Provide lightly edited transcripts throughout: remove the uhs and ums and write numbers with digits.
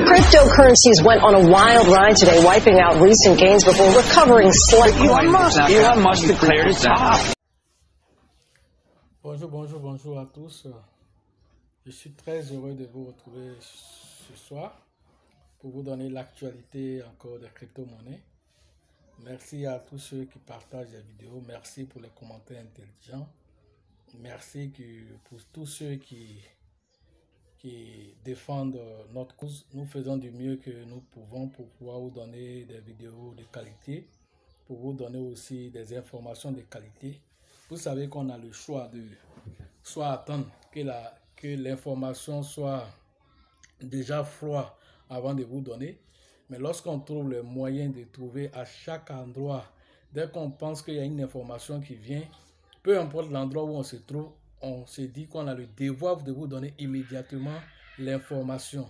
Cryptocurrencies went on a wild ride today, wiping out recent gains before recovering slightly. Elon Musk declared its top. Bonjour à tous. Je suis très heureux de vous retrouver ce soir pour vous donner l'actualité encore des crypto-monnaies. Merci à tous ceux qui partagent les vidéos. Merci pour les commentaires intelligents. Merci pour tous ceux qui défendent notre cause. Nous faisons du mieux que nous pouvons pour pouvoir vous donner des vidéos de qualité, pour vous donner aussi des informations de qualité. Vous savez qu'on a le choix de soit attendre que l'information soit déjà froide avant de vous donner, mais lorsqu'on trouve le moyen de trouver à chaque endroit, dès qu'on pense qu'il y a une information qui vient, peu importe l'endroit où on se trouve, on se dit qu'on a le devoir de vous donner immédiatement l'information.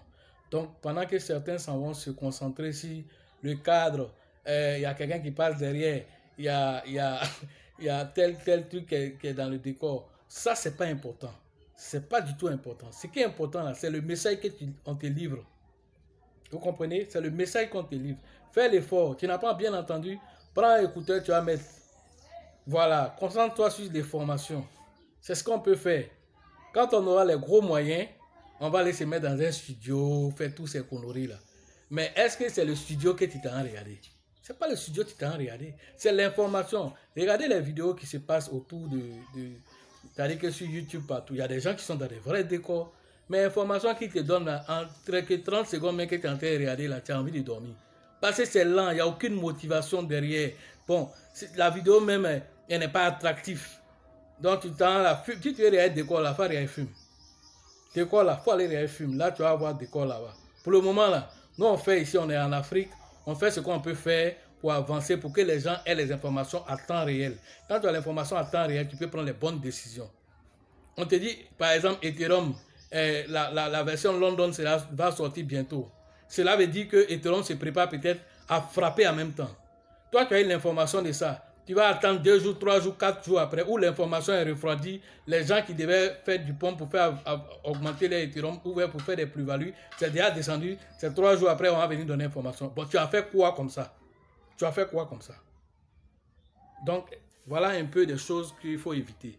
Donc, pendant que certains s'en vont se concentrer sur le cadre, il y a quelqu'un qui passe derrière, il y a tel truc qui est dans le décor. Ça, c'est pas important. C'est pas du tout important. Ce qui est important là, c'est le message qu'on te livre. Vous comprenez? C'est le message qu'on te livre. Fais l'effort. Tu n'as pas bien entendu? Prends un écouteur, tu vas mettre. Voilà. Concentre-toi sur les formations. C'est ce qu'on peut faire. Quand on aura les gros moyens, on va aller se mettre dans un studio, faire tous ces conneries là. Mais est-ce que c'est le studio que tu t'en regardes? C'est pas le studio que tu t'en regardes. C'est l'information. Regardez les vidéos qui se passent autour c'est-à-dire que sur YouTube partout, il y a des gens qui sont dans des vrais décors. Mais l'information qui te donne là, en 30 secondes, mais que tu es en train de regarder là, tu as envie de dormir. Parce que c'est lent, il n'y a aucune motivation derrière. Bon, la vidéo même, elle n'est pas attractive. Donc, tu te regardes décor là, il faut aller fumer. Décor là, il faut aller regarder fumer. Là, tu vas avoir décor là-bas. Pour le moment là, nous on fait ici, on est en Afrique, on fait ce qu'on peut faire pour avancer, pour que les gens aient les informations à temps réel. Quand tu as l'information à temps réel, tu peux prendre les bonnes décisions. On te dit, par exemple, Ethereum, la version London va sortir bientôt. Cela veut dire que Ethereum se prépare peut-être à frapper en même temps. Toi, tu as eu l'information de ça. Tu vas attendre 2 jours, 3 jours, 4 jours après, où l'information est refroidie. Les gens qui devaient faire du pont pour faire augmenter les Ethereum ou pour faire des plus-values, c'est déjà descendu. C'est 3 jours après, on va venir donner l'information. Bon, tu as fait quoi comme ça? Tu as fait quoi comme ça? Donc, voilà un peu des choses qu'il faut éviter.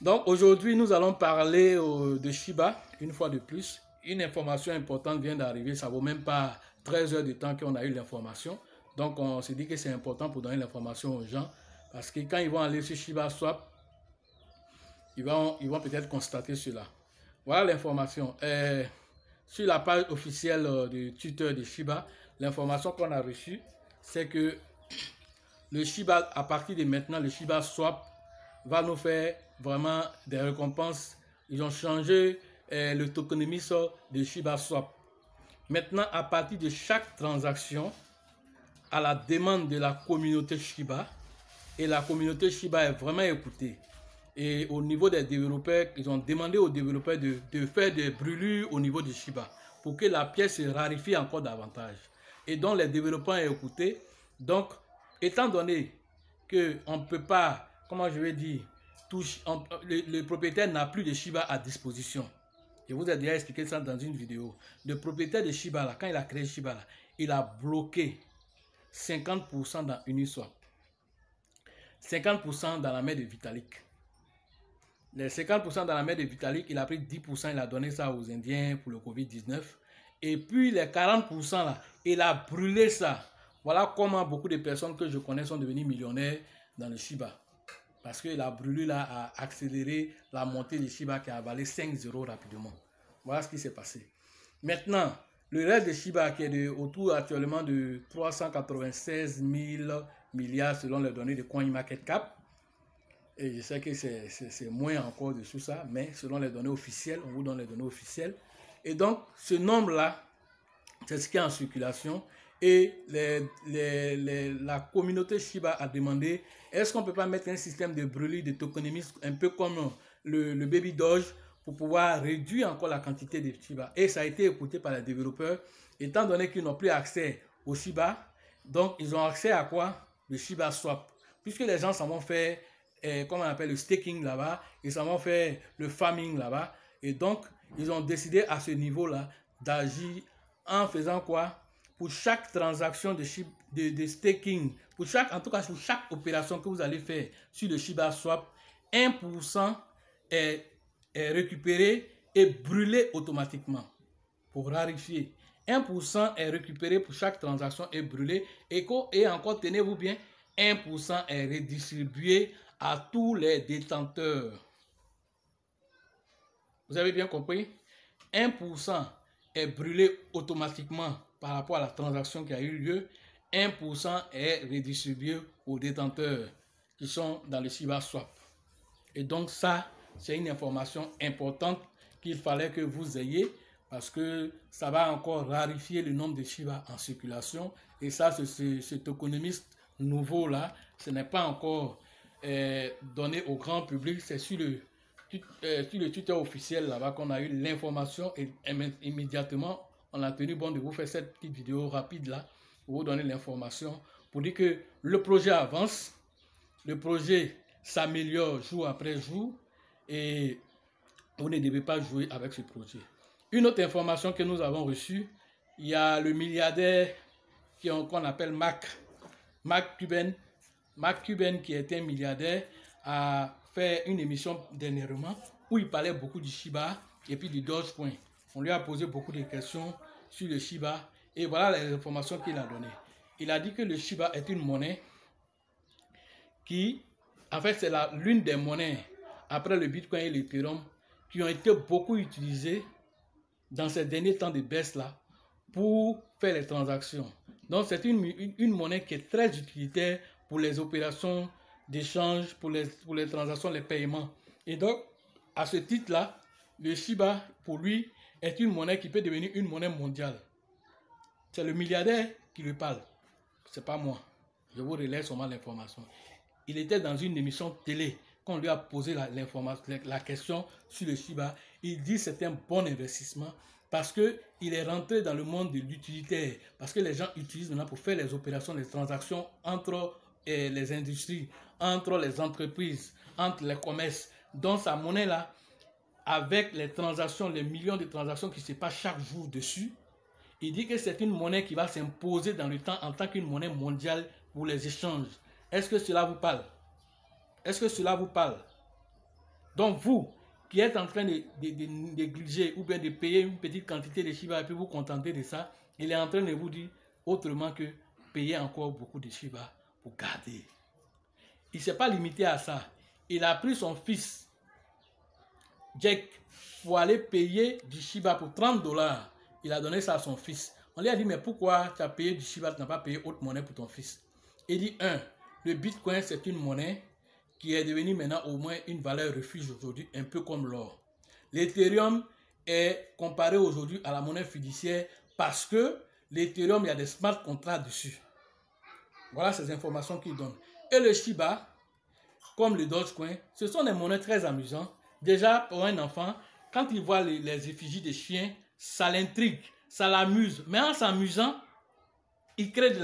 Donc, aujourd'hui, nous allons parler de Shiba, une fois de plus. Une information importante vient d'arriver. Ça ne vaut même pas 13 heures de temps qu'on a eu l'information. Donc, on se dit que c'est important pour donner l'information aux gens. Parce que quand ils vont aller sur Shiba Swap, ils vont peut-être constater cela. Voilà l'information. Sur la page officielle du tuteur de Shiba, l'information qu'on a reçue, c'est que le Shiba, à partir de maintenant, le Shiba Swap va nous faire vraiment des récompenses. Ils ont changé le tokenomics de Shiba Swap. Maintenant, à partir de chaque transaction, à la demande de la communauté Shiba, et la communauté Shiba est vraiment écoutée. Et au niveau des développeurs, ils ont demandé aux développeurs de faire des brûlures au niveau de Shiba pour que la pièce se raréfie encore davantage. Et donc les développeurs ont écouté. Donc, étant donné qu'on ne peut pas, comment je vais dire, le propriétaire n'a plus de Shiba à disposition. Je vous ai déjà expliqué ça dans une vidéo. Le propriétaire de Shiba, là, quand il a créé Shiba, là, il a bloqué 50% dans Uniswap, 50% dans la main de Vitalik. Les 50% dans la main de Vitalik, il a pris 10%, il a donné ça aux Indiens pour le Covid-19. Et puis les 40% là, il a brûlé ça. Voilà comment beaucoup de personnes que je connais sont devenues millionnaires dans le Shiba. Parce qu'il a brûlé là, a accéléré la montée du Shiba qui a avalé 5-0 rapidement. Voilà ce qui s'est passé. Maintenant, le reste de Shiba qui est autour actuellement de 396 000 milliards selon les données de CoinMarketCap. Et je sais que c'est moins encore dessous ça, mais selon les données officielles, on vous donne les données officielles. Et donc, ce nombre-là, c'est ce qui est en circulation. Et la communauté Shiba a demandé, est-ce qu'on ne peut pas mettre un système de brûlis de tokenomics un peu comme le Baby Doge pour pouvoir réduire encore la quantité de Shiba. Et ça a été écouté par les développeurs, étant donné qu'ils n'ont plus accès au Shiba. Donc, ils ont accès à quoi? Le Shiba Swap. Puisque les gens s'en vont faire, comme on appelle le staking là-bas, ils s'en vont faire le farming là-bas. Et donc, ils ont décidé à ce niveau-là d'agir en faisant quoi? Pour chaque transaction de staking, en tout cas pour chaque opération que vous allez faire sur le Shiba Swap, 1% est récupéré et brûlé automatiquement pour rarifier. 1% est récupéré pour chaque transaction et brûlé. Et encore, tenez-vous bien, 1% est redistribué à tous les détenteurs. Vous avez bien compris? 1% est brûlé automatiquement par rapport à la transaction qui a eu lieu. 1% est redistribué aux détenteurs qui sont dans le Shiba Swap. Et donc ça, c'est une information importante qu'il fallait que vous ayez parce que ça va encore rarifier le nombre de Shiba en circulation. Et ça, cet économiste nouveau-là, ce n'est pas encore donné au grand public. C'est sur le Twitter officiel là-bas qu'on a eu l'information et immédiatement, on a tenu bon de vous faire cette petite vidéo rapide là pour vous donner l'information, pour dire que le projet avance, le projet s'améliore jour après jour et vous ne devez pas jouer avec ce projet. Une autre information que nous avons reçue, il y a le milliardaire qu'on appelle Mark Cuban. Mark Cuban, qui est un milliardaire, a fait une émission dernièrement où il parlait beaucoup du Shiba et puis du Dogecoin. On lui a posé beaucoup de questions sur le Shiba et voilà les informations qu'il a données. Il a dit que le Shiba est une monnaie qui, en fait, c'est l'une des monnaies après le Bitcoin et l'Ethereum qui ont été beaucoup utilisées dans ces derniers temps de baisse là pour faire les transactions. Donc c'est une monnaie qui est très utilitaire pour les opérations d'échange, pour les transactions, les paiements. Et donc, à ce titre-là, le Shiba, pour lui, est une monnaie qui peut devenir une monnaie mondiale. C'est le milliardaire qui lui parle. C'est pas moi. Je vous relève seulement l'information. Il était dans une émission télé. Quand on lui a posé la question sur le Shiba, il dit que c'est un bon investissement parce qu'il est rentré dans le monde de l'utilitaire. Parce que les gens utilisent maintenant pour faire les opérations, les transactions entre les industries, entre les entreprises, entre les commerces. Donc sa monnaie-là, avec les transactions, les millions de transactions qui se passent chaque jour dessus, il dit que c'est une monnaie qui va s'imposer dans le temps en tant qu'une monnaie mondiale pour les échanges. Est-ce que cela vous parle? Est-ce que cela vous parle? Donc vous, qui êtes en train de négliger ou bien de payer une petite quantité de Shiba et puis vous contenter de ça, il est en train de vous dire autrement que payer encore beaucoup de Shiba pour garder. Il ne s'est pas limité à ça. Il a pris son fils, Jack, pour aller payer du Shiba pour 30 $. Il a donné ça à son fils. On lui a dit, mais pourquoi tu as payé du Shiba, tu n'as pas payé autre monnaie pour ton fils? Il dit, le Bitcoin, c'est une monnaie qui est devenue maintenant au moins une valeur refuge aujourd'hui, un peu comme l'or. L'Ethereum est comparé aujourd'hui à la monnaie fiduciaire parce que l'Ethereum, il y a des smart contracts dessus. Voilà ces informations qu'il donne. Et le Shiba, comme le Dogecoin, ce sont des monnaies très amusantes. Déjà, pour un enfant, quand il voit les effigies des chiens, ça l'intrigue, ça l'amuse. Mais en s'amusant, il crée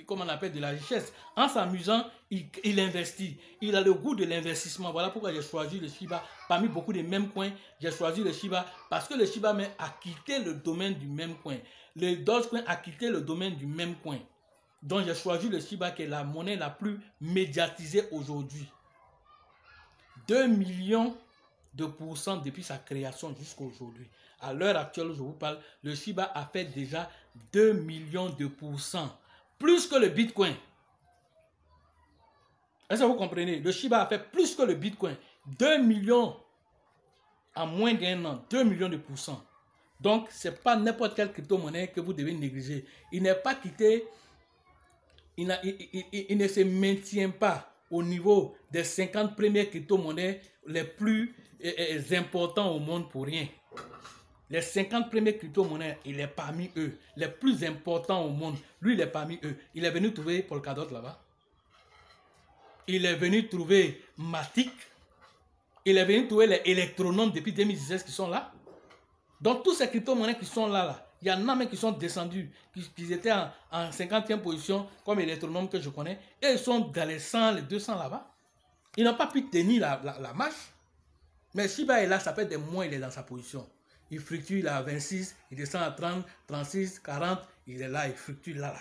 comment on appelle, de la richesse. En s'amusant, il investit. Il a le goût de l'investissement. Voilà pourquoi j'ai choisi le Shiba. Parmi beaucoup de mêmes coins, j'ai choisi le Shiba parce que le Shiba a quitté le domaine du même coin. Le Dogecoin a quitté le domaine du même coin. Donc j'ai choisi le Shiba qui est la monnaie la plus médiatisée aujourd'hui. 2 millions de pourcents depuis sa création jusqu'à aujourd'hui. À l'heure actuelle où je vous parle, le Shiba a fait déjà 2 millions de pourcents. Plus que le Bitcoin. Est-ce que vous comprenez? Le Shiba a fait plus que le Bitcoin. 2 millions en moins d'un an. 2 millions de pourcents. Donc, ce n'est pas n'importe quelle crypto-monnaie que vous devez négliger. Il n'est pas quitté. Il ne se maintient pas au niveau des 50 premières crypto-monnaies les plus importants au monde pour rien. Les 50 premières crypto-monnaies, il est parmi eux. Les plus importants au monde, lui, il est parmi eux. Il est venu trouver Polkadot là-bas. Il est venu trouver Matic. Il est venu trouver les électronomes depuis 2016 qui sont là. Donc, tous ces crypto-monnaies qui sont là, il y en a même qui sont descendus, qui étaient en 50e position, comme électronomes que je connais, et ils sont dans les 100, les 200 là-bas. Ils n'ont pas pu tenir la marche. Mais Shiba est là, ça fait des mois, il est dans sa position. Il fluctue, il est à 26, il descend à 30, 36, 40, il est là, il fluctue là.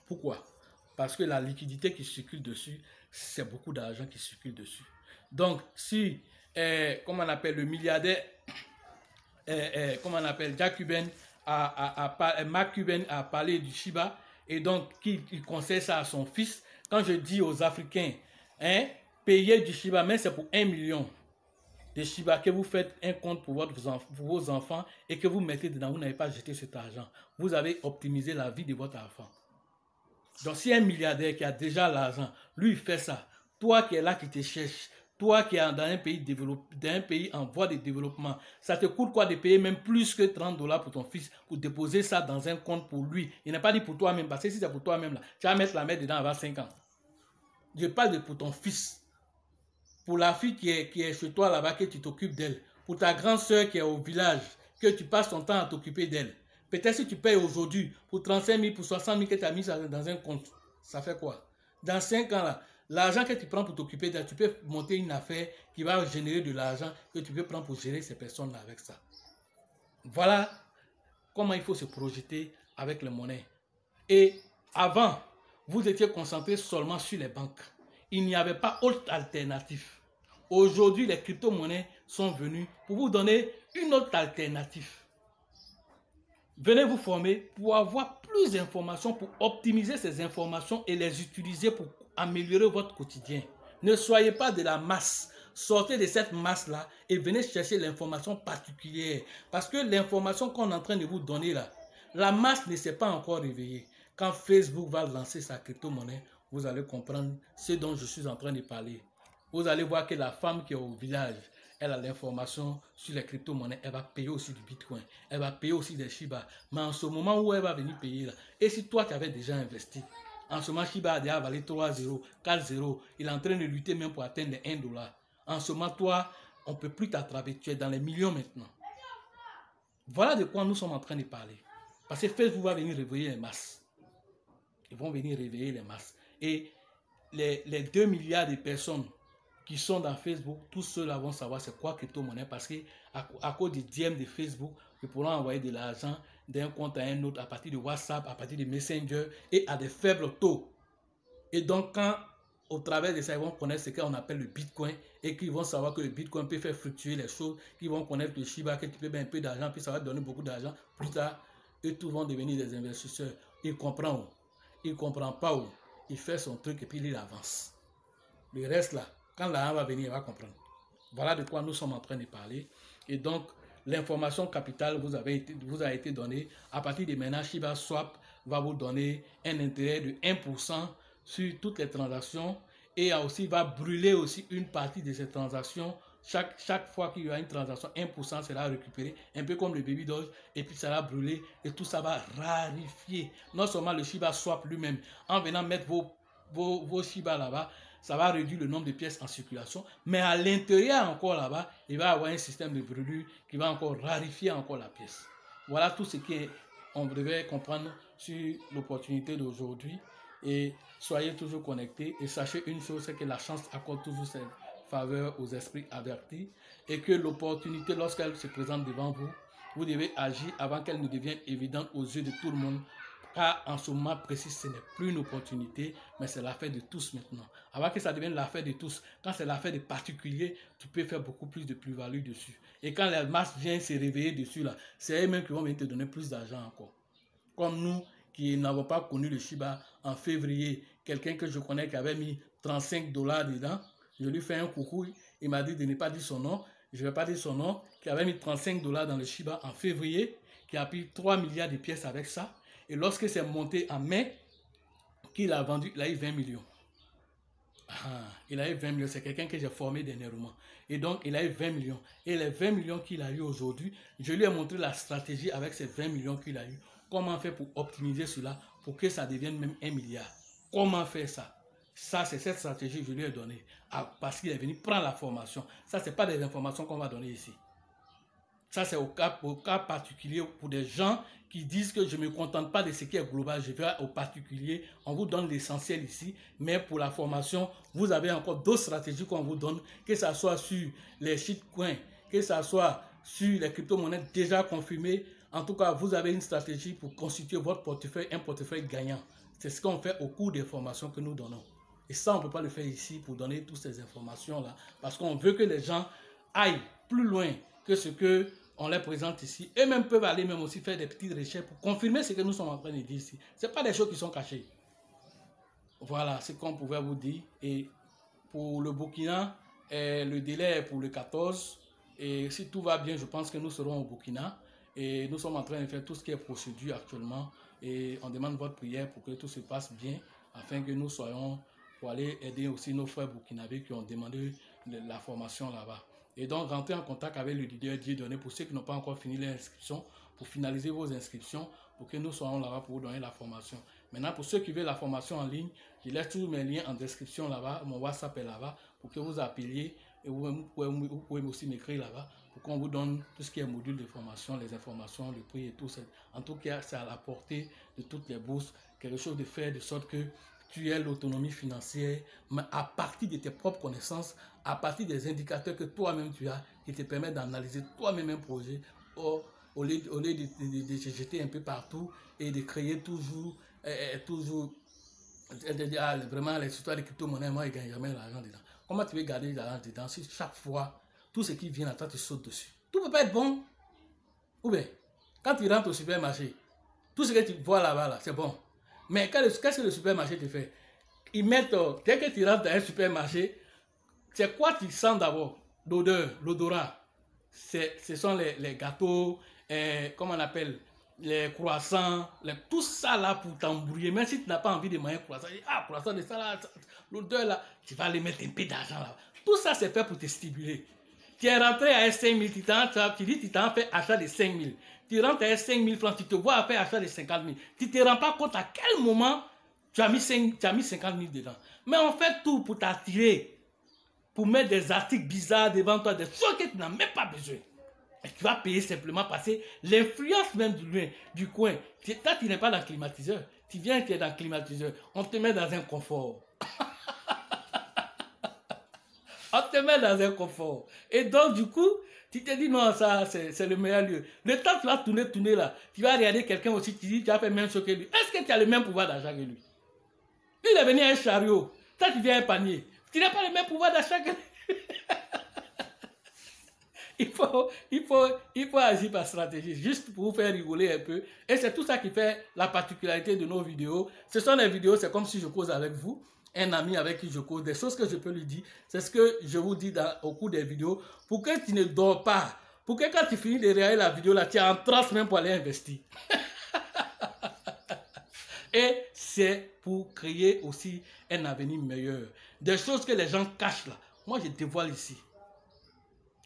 Pourquoi? Parce que la liquidité qui circule dessus, c'est beaucoup d'argent qui circule dessus. Donc, si, comment on appelle, le milliardaire, comment on appelle, Jack Cuban, Mark Cuban a parlé du Shiba, et donc, il conseille ça à son fils. Quand je dis aux Africains, payez du Shiba, mais c'est pour 1 million de Shiba que vous faites un compte pour vos enfants et que vous mettez dedans, vous n'avez pas jeté cet argent. Vous avez optimisé la vie de votre enfant. Donc, si un milliardaire qui a déjà l'argent, lui, il fait ça, toi qui es là, qui te cherche, toi qui es dans un pays en voie de développement, ça te coûte quoi de payer même plus que 30 $ pour ton fils, pour déposer ça dans un compte pour lui? Il n'est pas dit pour toi-même, parce que si c'est pour toi-même, là, tu vas mettre la mère dedans avant 5 ans. Je parle de pour ton fils. Pour la fille qui est chez toi là-bas, que tu t'occupes d'elle. Pour ta grande soeur qui est au village, que tu passes ton temps à t'occuper d'elle. Peut-être si tu payes aujourd'hui pour 35 000, pour 60 000 que tu as mis dans un compte, ça fait quoi? Dans 5 ans, là, l'argent que tu prends pour t'occuper d'elle, tu peux monter une affaire qui va générer de l'argent que tu peux prendre pour gérer ces personnes-là avec ça. Voilà comment il faut se projeter avec les monnaies. Et avant, vous étiez concentré seulement sur les banques. Il n'y avait pas autre alternative. Aujourd'hui, les crypto-monnaies sont venues pour vous donner une autre alternative. Venez vous former pour avoir plus d'informations, pour optimiser ces informations et les utiliser pour améliorer votre quotidien. Ne soyez pas de la masse. Sortez de cette masse-là et venez chercher l'information particulière. Parce que l'information qu'on est en train de vous donner là, la masse ne s'est pas encore réveillée. Quand Facebook va lancer sa crypto-monnaie, vous allez comprendre ce dont je suis en train de parler. Vous allez voir que la femme qui est au village, elle a l'information sur les crypto-monnaies, elle va payer aussi du Bitcoin, elle va payer aussi des Shiba. Mais en ce moment où elle va venir payer là, et si toi tu avais déjà investi, en ce moment Shiba a déjà valé 3-0, 4-0, il est en train de lutter même pour atteindre les 1 $. En ce moment, toi, on ne peut plus t'attraper, tu es dans les millions maintenant. Voilà de quoi nous sommes en train de parler. Parce que Facebook va venir réveiller les masses. Ils vont venir réveiller les masses. Et les 2 milliards de personnes qui sont dans Facebook, tous ceux-là vont savoir c'est quoi crypto-monnaie parce qu'à cause du DM de Facebook, ils pourront envoyer de l'argent d'un compte à un autre à partir de WhatsApp, à partir de Messenger et à des faibles taux. Et donc, quand au travers de ça, ils vont connaître ce qu'on appelle le Bitcoin et qu'ils vont savoir que le Bitcoin peut faire fluctuer les choses, qu'ils vont connaître le Shiba, que tu peux mettre un peu d'argent, puis ça va te donner beaucoup d'argent. Plus tard, eux tous vont devenir des investisseurs. Ils comprennent où? Il ne comprend pas où. Il fait son truc et puis il avance. Le reste là, quand l'argent va venir, il va comprendre. Voilà de quoi nous sommes en train de parler. Et donc, l'information capitale vous a été donnée. À partir de maintenant, Shiba Swap va vous donner un intérêt de 1% sur toutes les transactions. Et aussi va brûler aussi une partie de ces transactions. Chaque fois qu'il y aura une transaction, 1% sera récupéré, un peu comme le Baby Doge, et puis ça va brûler, et tout ça va rarifier. Non seulement le Shiba Swap lui-même, en venant mettre vos Shiba là-bas, ça va réduire le nombre de pièces en circulation, mais à l'intérieur encore là-bas, il va y avoir un système de brûlure qui va encore rarifier encore la pièce. Voilà tout ce qu'on devait comprendre sur l'opportunité d'aujourd'hui. Et soyez toujours connectés et sachez une chose, c'est que la chance accorde toujours ses faveurs aux esprits avertis et que l'opportunité, lorsqu'elle se présente devant vous, vous devez agir avant qu'elle ne devienne évidente aux yeux de tout le monde Car en ce moment précis, ce n'est plus une opportunité, mais c'est l'affaire de tous maintenant. Avant que ça devienne l'affaire de tous, quand c'est l'affaire des particuliers, tu peux faire beaucoup plus de plus-value dessus. Et quand la masse vient se réveiller dessus, là, c'est eux-mêmes qui vont venir te donner plus d'argent encore. Comme nous qui n'avons pas connu le Shiba en février, quelqu'un que je connais qui avait mis 35 $ dedans, je lui fais un coucou, il m'a dit de ne pas dire son nom, je ne vais pas dire son nom, qui avait mis 35 $ dans le Shiba en février, qui a pris 3 milliards de pièces avec ça, et lorsque c'est monté en mai, qu'il a vendu, il a eu 20 millions. Il a eu 20 millions, c'est quelqu'un que j'ai formé dernièrement. Et donc, il a eu 20 millions. Et les 20 millions qu'il a eu aujourd'hui, je lui ai montré la stratégie avec ces 20 millions qu'il a eu. Comment faire pour optimiser cela, pour que ça devienne même 1 milliard. Comment faire ça? Ça, c'est cette stratégie que je lui ai donnée. Parce qu'il est venu prendre la formation. Ça, ce n'est pas des informations qu'on va donner ici. Ça, c'est au cas particulier pour des gens qui disent que je ne me contente pas de ce qui est global. Je vais au particulier. On vous donne l'essentiel ici. Mais pour la formation, vous avez encore d'autres stratégies qu'on vous donne. Que ce soit sur les shitcoins, que ce soit sur les crypto-monnaies déjà confirmées. En tout cas, vous avez une stratégie pour constituer votre portefeuille, un portefeuille gagnant. C'est ce qu'on fait au cours des formations que nous donnons. Et ça, on ne peut pas le faire ici pour donner toutes ces informations-là. Parce qu'on veut que les gens aillent plus loin que ce que on les présente ici. Eux-mêmes peuvent aller même aussi faire des petites recherches pour confirmer ce que nous sommes en train de dire ici. Ce n'est pas des choses qui sont cachées. Voilà ce qu'on pouvait vous dire. Et pour le Burkina, le délai est pour le 14. Et si tout va bien, je pense que nous serons au Burkina. Et nous sommes en train de faire tout ce qui est procédure actuellement. Et on demande votre prière pour que tout se passe bien, afin que nous soyons, pour aller aider aussi nos frères burkinabés qui ont demandé la formation là-bas. Et donc, rentrez en contact avec le leader Dieudonné pour ceux qui n'ont pas encore fini l'inscription, pour finaliser vos inscriptions, pour que nous soyons là-bas pour vous donner la formation. Maintenant, pour ceux qui veulent la formation en ligne, je laisse tous mes liens en description là-bas, mon WhatsApp est là-bas, pour que vous appeliez, et vous pouvez aussi m'écrire là-bas, pour qu'on vous donne tout ce qui est module de formation, les informations, le prix et tout ça. En tout cas, c'est à la portée de toutes les bourses, quelque chose de faire de sorte que tu aies l'autonomie financière, mais à partir de tes propres connaissances, à partir des indicateurs que toi-même tu as, qui te permettent d'analyser toi-même un projet, au lieu de se jeter un peu partout et de créer toujours vraiment les histoires de crypto-monnaies, moi, je ne gagne jamais l'argent dedans. Comment tu veux garder l'argent dedans si chaque fois, tout ce qui vient à toi te saute dessus? Tout ne peut pas être bon. Ou bien, quand tu rentres au supermarché, tout ce que tu vois là-bas, là, c'est bon. Mais qu'est-ce que le supermarché te fait? Ils mettent, dès que tu rentres dans un supermarché, c'est quoi tu sens d'abord? L'odeur, l'odorat. Ce sont les gâteaux, comment on appelle, les croissants, tout ça là pour t'embrouiller. Même si tu n'as pas envie de manger un croissant, croissant de ça là, l'odeur là, tu vas aller mettre un peu d'argent là. Tout ça c'est fait pour te stimuler. Tu es rentré à 5 000, tu dis tu t'en fais achat de 5 000. Tu rentres à 5 000 francs, tu te vois à faire achat de 50 000. Tu ne te rends pas compte à quel moment tu as mis 50 000 dedans. Mais on fait tout pour t'attirer, pour mettre des articles bizarres devant toi, des choses que tu n'as même pas besoin. Et tu vas payer simplement parce que l'influence même du coin, toi tu n'es pas dans le climatiseur. Tu viens, tu es dans le climatiseur. On te met dans un confort. On te met dans un confort. Et donc, du coup, tu te dis, non, ça, c'est le meilleur lieu. Le temps que tu vas tourner là, tu vas regarder quelqu'un aussi, tu dis, tu as fait même chose que lui. Est-ce que tu as le même pouvoir d'achat que lui? Lui, il est venu à un chariot. Toi, tu viens à un panier. Tu n'as pas le même pouvoir d'achat que lui. Il faut agir par stratégie, juste pour vous faire rigoler un peu. Et c'est tout ça qui fait la particularité de nos vidéos. Ce sont les vidéos, c'est comme si je cause avec vous. Un ami avec qui je cause, des choses que je peux lui dire, c'est ce que je vous dis au cours des vidéos, pour que tu ne dors pas, pour que quand tu finis de regarder la vidéo là, tu es en transe même pour aller investir. Et c'est pour créer aussi un avenir meilleur. Des choses que les gens cachent là, moi je dévoile ici.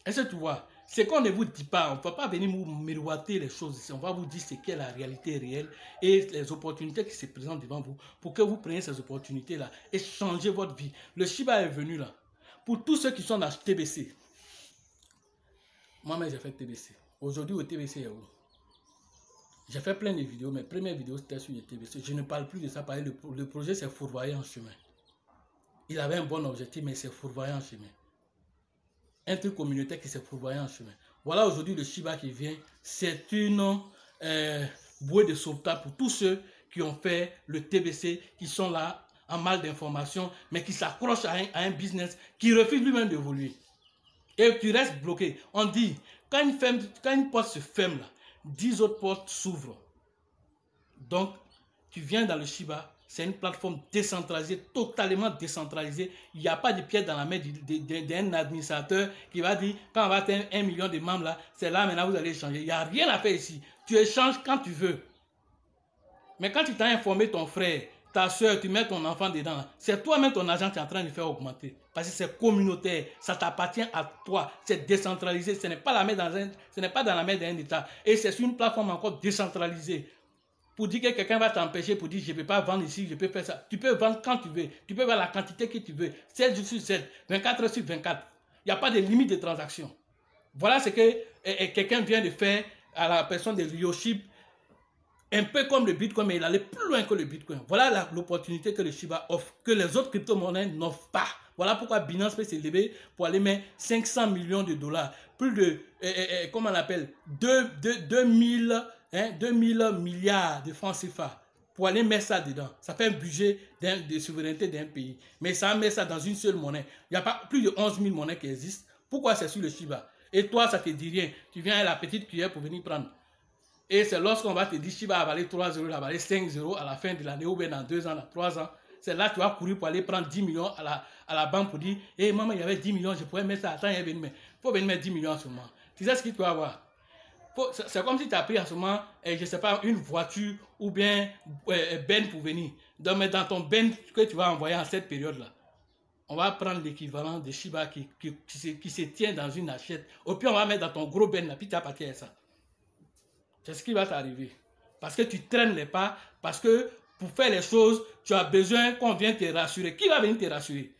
Est-ce que tu vois? C'est qu'on ne vous dit pas, on ne va pas venir vous miroiter les choses ici, on va vous dire ce qu'est la réalité réelle et les opportunités qui se présentent devant vous pour que vous preniez ces opportunités-là et changez votre vie. Le Shiba est venu là. Pour tous ceux qui sont dans TBC, moi-même j'ai fait TBC. Aujourd'hui, le TBC est où? J'ai fait plein de vidéos, mes premières vidéos c'était sur le TBC. Je ne parle plus de ça, parce que le projet s'est fourvoyé en chemin. Il avait un bon objectif, mais il s'est fourvoyé en chemin. Un truc communautaire qui s'est fourvoyé en chemin. Voilà aujourd'hui le Shiba qui vient. C'est une bouée de sauvetage pour tous ceux qui ont fait le TBC, qui sont là en mal d'information, mais qui s'accrochent à un business, qui refuse lui-même d'évoluer. Et tu restes bloqué. On dit, quand une porte se ferme, là, 10 autres portes s'ouvrent. Donc, tu viens dans le Shiba, c'est une plateforme décentralisée, totalement décentralisée. Il n'y a pas de pièce dans la main d'un administrateur qui va dire, quand on va atteindre 1 million de membres, là, c'est là maintenant vous allez échanger. Il n'y a rien à faire ici. Tu échanges quand tu veux. Mais quand tu t'as informé ton frère, ta soeur, tu mets ton enfant dedans, c'est toi-même ton argent qui est en train de faire augmenter. Parce que c'est communautaire, ça t'appartient à toi, c'est décentralisé, ce n'est pas dans la main d'un État. Et c'est sur une plateforme encore décentralisée. Pour dire que quelqu'un va t'empêcher, pour dire je ne peux pas vendre ici, je peux faire ça. Tu peux vendre quand tu veux, tu peux vendre la quantité que tu veux, 7 jours sur 7, 24 heures sur 24. Il n'y a pas de limite de transaction. Voilà ce que quelqu'un vient de faire à la personne de Rioship, un peu comme le Bitcoin, mais il allait plus loin que le Bitcoin. Voilà l'opportunité que le Shiba offre, que les autres crypto-monnaies n'offrent pas. Voilà pourquoi Binance peut s'élever pour aller mettre 500 millions de dollars, plus de, comment on appelle, 2000 milliards de francs CFA pour aller mettre ça dedans. Ça fait un budget de souveraineté d'un pays. Mais ça met ça dans une seule monnaie. Il n'y a pas plus de 11 000 monnaies qui existent. Pourquoi c'est sur le Shiba? Et toi, ça te dit rien. Tu viens à la petite cuillère pour venir prendre. Et c'est lorsqu'on va te dire Shiba va valer 3 euros, va valer 5 euros à la fin de l'année ou bien dans 2 ans, dans 3 ans. C'est là que tu vas courir pour aller prendre 10 millions à la banque pour dire hey, maman, il y avait 10 millions, je pourrais mettre ça. Attends, il faut venir mettre 10 millions en ce moment. Tu sais ce qu'il faut avoir? C'est comme si tu as pris en ce moment, je ne sais pas, une voiture ou bien Ben pour venir. Donc, mais dans ton Ben que tu vas envoyer en cette période-là, on va prendre l'équivalent de Shiba qui se tient dans une assiette. Au pire, on va mettre dans ton gros Ben là, puis tu as parti à ça. C'est ce qui va t'arriver. Parce que tu traînes les pas, parce que pour faire les choses, tu as besoin qu'on vienne te rassurer. Qui va venir te rassurer?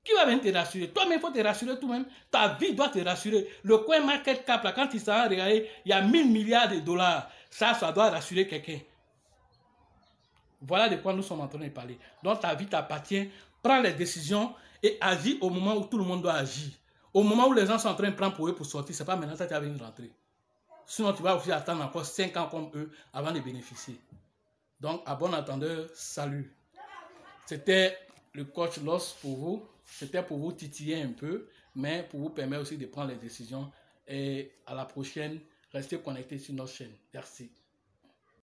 Qui va venir te rassurer? Toi-même, il faut te rassurer toi-même. Ta vie doit te rassurer. Le coin market cap, là, quand il s'en a regardé, il y a 1000 milliards de dollars. Ça doit rassurer quelqu'un. Voilà de quoi nous sommes en train de parler. Donc ta vie t'appartient. Prends les décisions et agis au moment où tout le monde doit agir. Au moment où les gens sont en train de prendre pour eux pour sortir, c'est pas maintenant que tu vas venir rentrer. Sinon, tu vas aussi attendre encore 5 ans comme eux avant de bénéficier. Donc, à bon entendeur, salut. C'était le coach Loss pour vous. C'était pour vous titiller un peu, mais pour vous permettre aussi de prendre les décisions. Et à la prochaine, restez connectés sur notre chaîne. Merci.